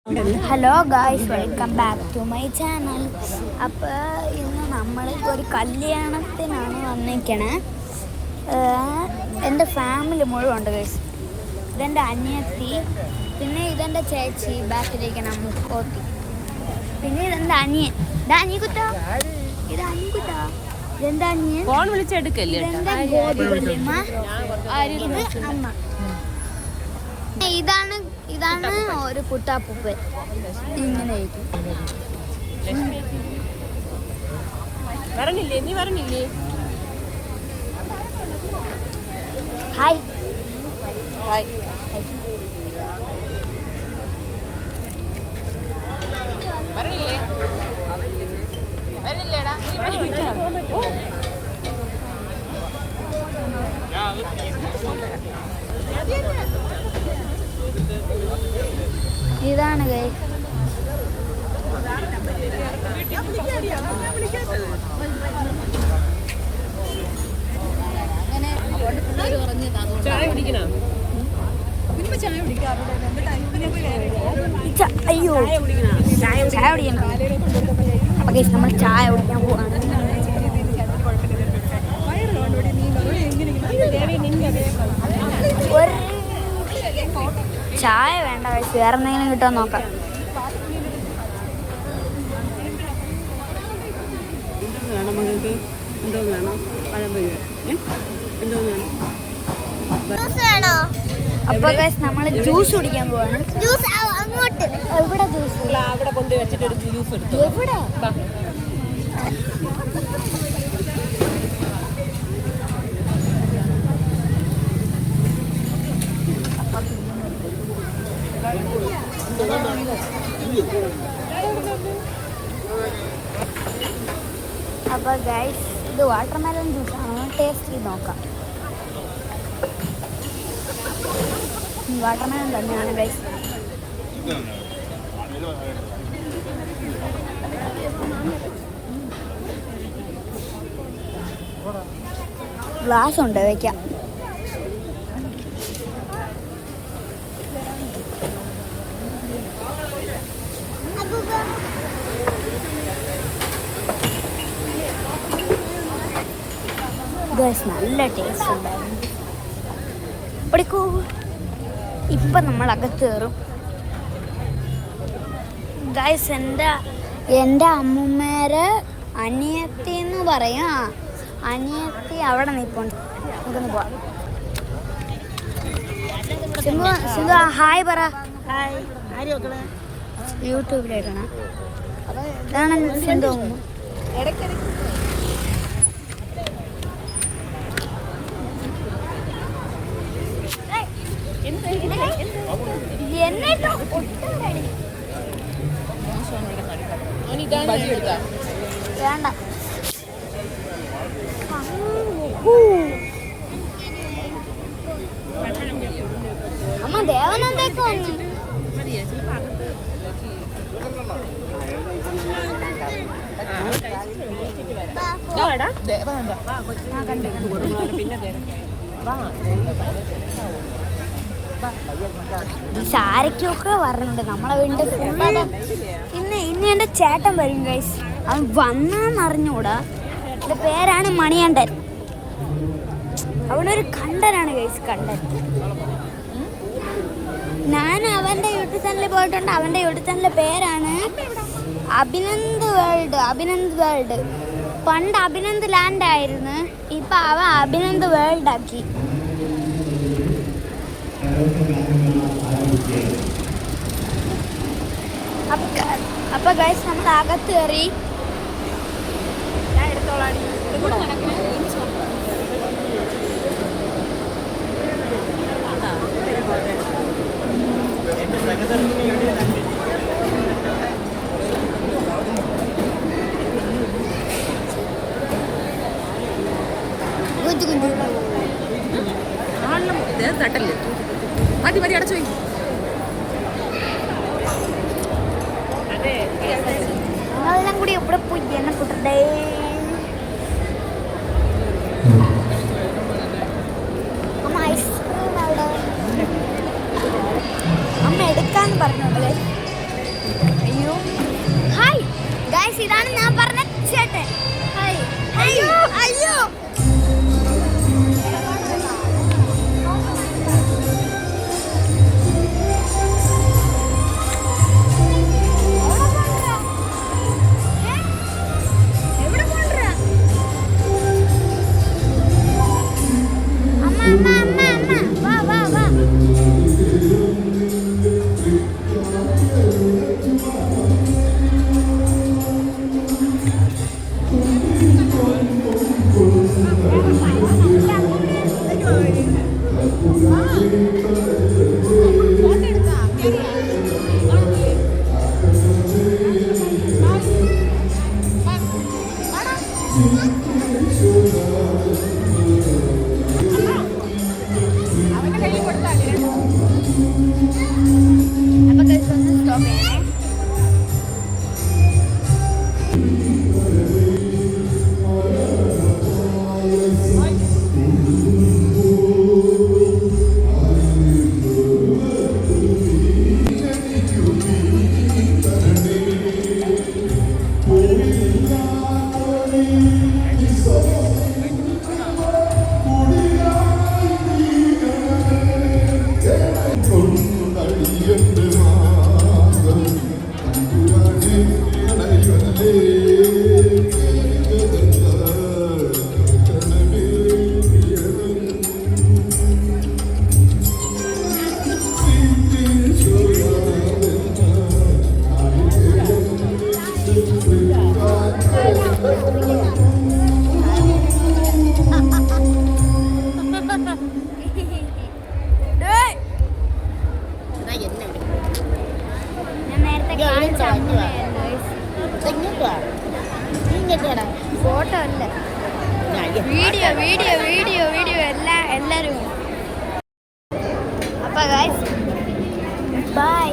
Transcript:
Hello guys, welcome back to my channel. അപ്പോൾ ഇന്ന് നമ്മൾ ഒരു കല്യാണത്തിനാണ് വന്നിരിക്കണേ. എൻ്റെ ഫാമിലി മുഴുവൻ ഉണ്ട് ഗൈസ്. ഇതെൻ്റെ അനിയത്തി, പിന്നെ ഇതെൻ്റെ ചേച്ചി ബാക്കിലിരിക്കണം മുക്കോത്തി, പിന്നെ ഇതെൻ്റെ അനിയൻ. അനിയക്കുട്ടാ, ഇത് അനിയക്കുട്ടാ, ഇതെൻ്റെ അനിയൻ. ഫോൺ വിളിച്ചെടുക്കല്ലേ? ഇതെൻ്റെ ഗോപി വല്യമ്മ, ഇത് അമ്മ. ഇതാണ് ഒരു കുട്ടാപ്പൂപ്പൻ. ഇങ്ങനെ പറഞ്ഞില്ലേ? നീ പറഞ്ഞില്ലേ? Hi hi. പറഞ്ഞില്ലേ? പറഞ്ഞില്ലേടാ? ഇതാണ് ഗൈസ്. ചായ കുടിക്കണോ? അയ്യോ, ചായ കുടിക്കണം. അപ്പൊ ഗൈസ്, നമ്മൾ ചായ കുടിക്കാൻ പോവാണ്. ചായ വേണ്ട ഗൈസ്, വേറെ എന്തെങ്കിലും കിട്ടാൻ നോക്കാം. അപ്പൊ ഗൈസ്, നമ്മള് ജ്യൂസ് കുടിക്കാൻ പോവാണ്. എവിടെ ജ്യൂസ്? അവിടെ കൊണ്ടുപോയി വെച്ചിട്ട് ഒരു ജ്യൂസ് എടുത്തു. എവിടെ? അപ്പൊ ഗൈസ്, ഇത് വാട്ടർമെലൺ ജ്യൂസാണ്. ടേസ്റ്റ് ചെയ്ത് നോക്കാം. വാട്ടർമെലൺ തന്നെയാണ് ഗൈസ്. ഗ്ലാസ് ഉണ്ട്, വെക്കാം. നല്ല ടേസ്റ്റ് ഉണ്ടായിരുന്നു. പഠിക്കൂ. ഇപ്പം നമ്മൾ അകത്ത് കയറും ഗൈസ്. എൻ്റെ അമ്മൂമ്മേരെ അനിയത്തി എന്ന് പറയാം. അനിയത്തി അവിടെ നിൽപ്പുണ്ട്. നമുക്കൊന്ന് പോവാം. സിന്ധു ഹായ് പറ. യൂട്യൂബിലായിട്ടാണ്. ഇതാണ് സിന്ധു അമ്മ. വേണ്ട. അമ്മ ദേവനന്ദൊക്കെ വന്നു. സാരക്കൊക്കെ പറഞ്ഞിട്ടുണ്ട് നമ്മളെ വീടിന്റെ ഫുള്ള്. ഇന്ന് എൻ്റെ ചേട്ടൻ വരും ഗൈസ്. അവൻ വന്നാന്നറിഞ്ഞൂടാ. എൻ്റെ പേരാണ് മണിയണ്ടൻ. അവനൊരു കണ്ടനാണ് ഗൈസ്, കണ്ടൻ. ഞാൻ അവൻ്റെ യൂട്യൂബ് ചാനലിൽ പോയിട്ടുണ്ട്. അവൻ്റെ യൂട്യൂബ് ചാനലിൻ്റെ പേരാണ് അഭിനന്ദ് വേൾഡ്. പണ്ട് അഭിനന്ദ് ലാൻഡ് ആയിരുന്നു. ഇപ്പം അവൻ അഭിനന്ദ് വേൾഡ് ആക്കി. അപ്പൊ ഗൈസ്, നമ്മൾ അകത്ത് കയറി. തട്ടല്ലേ? മതി മതി, അടച്ചു പോയി. നിങ്ങളെല്ലാം കൂടി എവിടെ പോയി എന്നെ കൂട്ടണ്ടേ? അമ്മ ഐസ്ക്രീം അവിടെ. അമ്മ എടുക്കാന്ന് പറഞ്ഞോളെ. ഇതാണ് ഞാൻ പറഞ്ഞ ചേട്ടൻ. അയ്യോ അയ്യോ ഫോട്ടോ അല്ല വീഡിയോ വീഡിയോ വീഡിയോ വീഡിയോ എല്ലാവരും. അപ്പോൾ ഗൈസ് ബൈ.